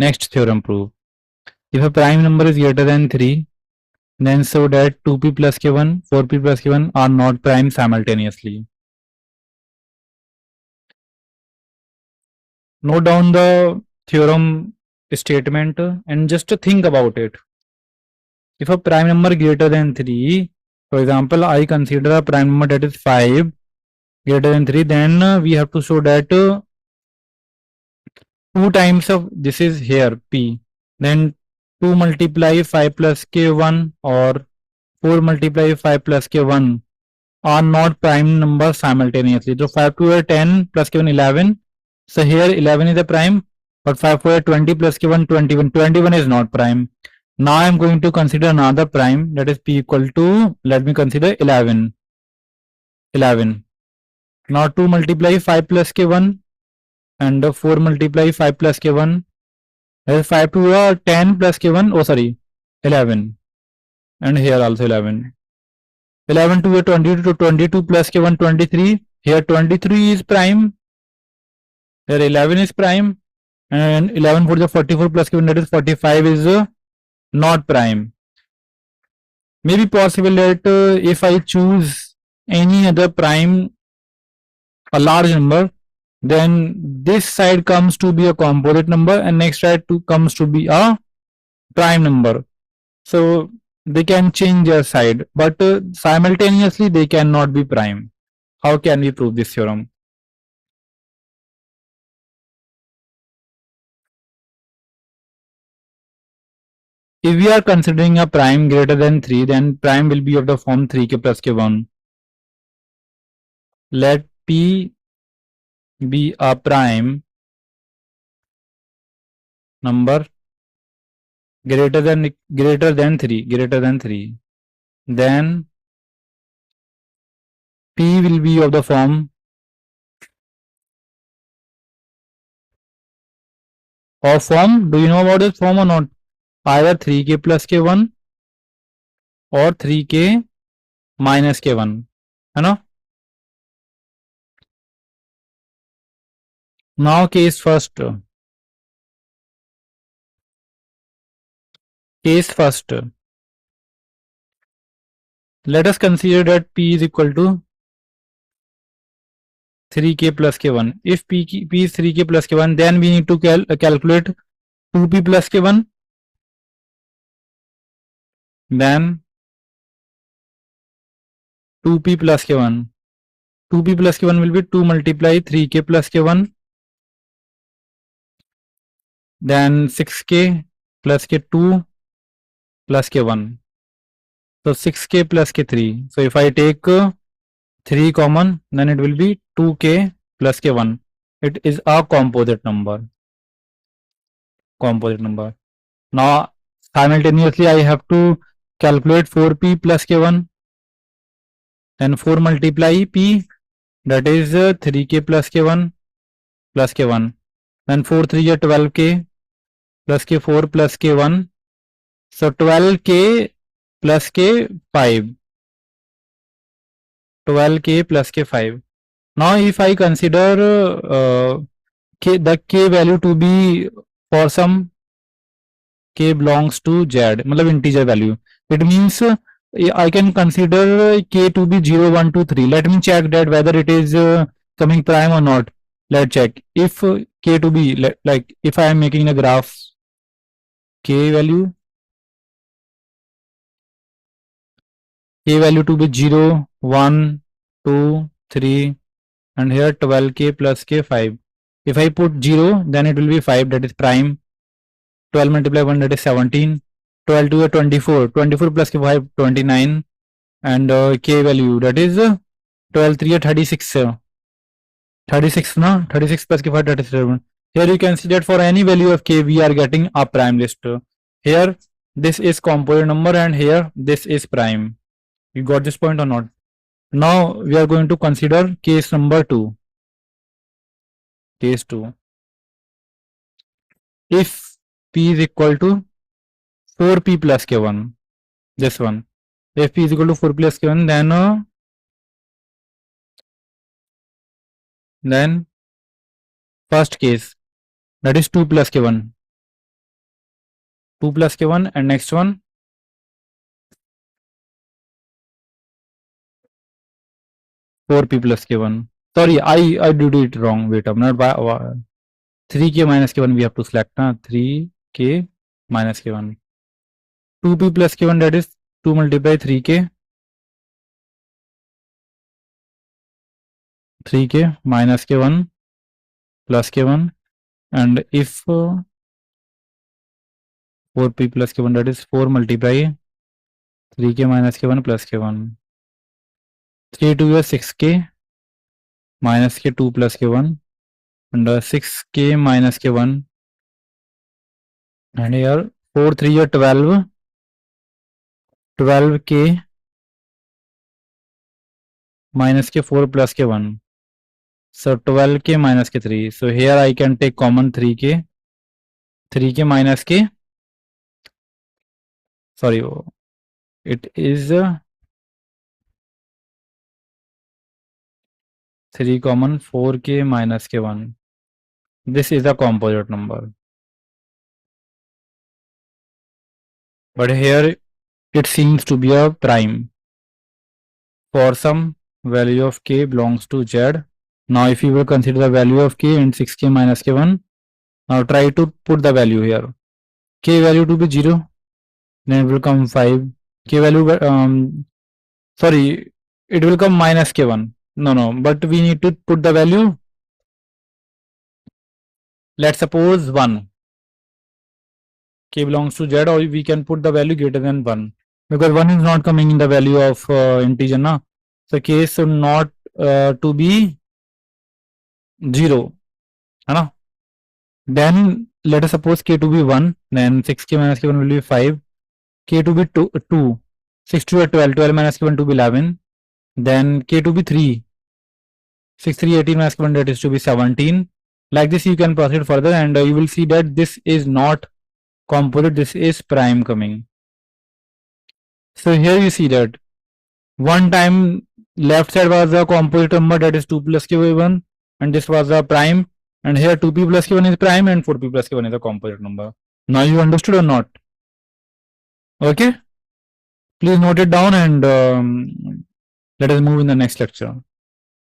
Next theorem prove. If a prime number is greater than 3, then show that 2p plus k1, 4p plus k1 are not prime simultaneously. Note down the theorem statement and just think about it. If a prime number greater than 3, for example, I consider a prime number that is 5 greater than 3, then we have to show that 2 times of this is here p, then 2 multiply 5 plus k1 or 4 multiply 5 plus k1 are not prime numbers simultaneously. So 5 to 10 plus k1 11. So here 11 is a prime, but 5 to 20 plus k1 21. 21 is not prime. Now I am going to consider another prime, that is p equal to, let me consider 11. 11. Now 2 multiply 5 plus k1 and 4 multiply 5 plus k1. That is 5 to 10 plus k1. Oh sorry, 11. And here also 11. 11 to 22 to 22 plus k1 23. Here 23 is prime. Here 11 is prime. And 11 for the 44 plus k1, that is 45 is not prime. Maybe possible that if I choose any other prime, a large number, then this side comes to be a composite number and next side comes to be a prime number. So they can change their side, but simultaneously they cannot be prime. How can we prove this theorem? If we are considering a prime greater than 3, then prime will be of the form 3k plus k1. Let p be a prime number greater than 3, then p will be of the form do you know about this form or not? Either 3k plus k1 or 3k minus k1, है ना? Now case first. Let us consider that p is equal to 3k plus k1. If p is 3k plus k1, then we need to calculate 2p plus k1. Then 2p plus k1. 2p plus k1 will be 2 multiply 3k plus k1. Then 6k plus k2 plus k1. So 6k plus k3. So if I take 3 common, then it will be 2k plus k1. It is a composite number. Now simultaneously I have to calculate 4p plus k1. Then 4 multiply p, that is 3k plus k1 plus k1. Then 4 3 is 12k plus k4 plus k1. So 12k plus k5. 12k plus k5. Now if I consider the k value to be for some k belongs to z, मतलब integer value, it means I can consider k to be 0 1 2 3. Let me check that whether it is coming prime or not. Let's check. If k to be like if I am making a graph, k value to be 0 1 2 3 and here 12k plus k5. If I put 0, then it will be 5, that is prime. 12 multiply 1, that is 17. 12 to 24. 24 plus k5, 29. And k value, that is 12 3 36. 36 no? 36 plus k5, that is 7. Here you can see that for any value of k, we are getting a prime list. Here this is composite number and here this is prime. You got this point or not? Now we are going to consider case number 2. Case 2. If p is equal to 4p plus k1, this one. If p is equal to 4 plus k1, then first case, that is 2 plus k1. 2 plus k1 and next one 4p plus k1. Sorry, I did it wrong. Wait, I'm not by 3k minus k1 we have to select. 3k minus k1. 2p plus k1, that is 2 multiply 3k. 3k minus k1 plus k1, and if 4p plus k1, that is 4 multiply 3k minus k1 plus k1. 3 2 is 6k minus k2 plus k1, and 6k minus k1, and here 4 3 is 12, 12k minus k4 plus k1. So 12k minus k3. So here I can take common 3k. 3k minus k. Sorry, it is 3 common 4k minus k1. This is a composite number. But here it seems to be a prime. For some value of k belongs to z. Now if you will consider the value of k and 6k minus k1, now try to put the value here. K value to be 0, then it will come 5. K value, sorry, it will come minus k1. No, but we need to put the value. Let's suppose 1. K belongs to z, or we can put the value greater than 1. Because 1 is not coming in the value of integer, na? So k should not to be 0. Then let us suppose k to be 1, then 6k minus k1 will be 5, k to be 2, 6 to 12, 12 minus k1 to be 11, then k to be 3, 6 3 18 minus k1, that is to be 17. Like this you can proceed further, and you will see that this is not composite, this is prime coming. So here you see that one time left side was a composite number, that is 2 plus k1, and this was a prime, and here 2p plus k1 is prime and 4p plus k1 is a composite number. Now you understood or not? Okay, please note it down, and let us move in the next lecture.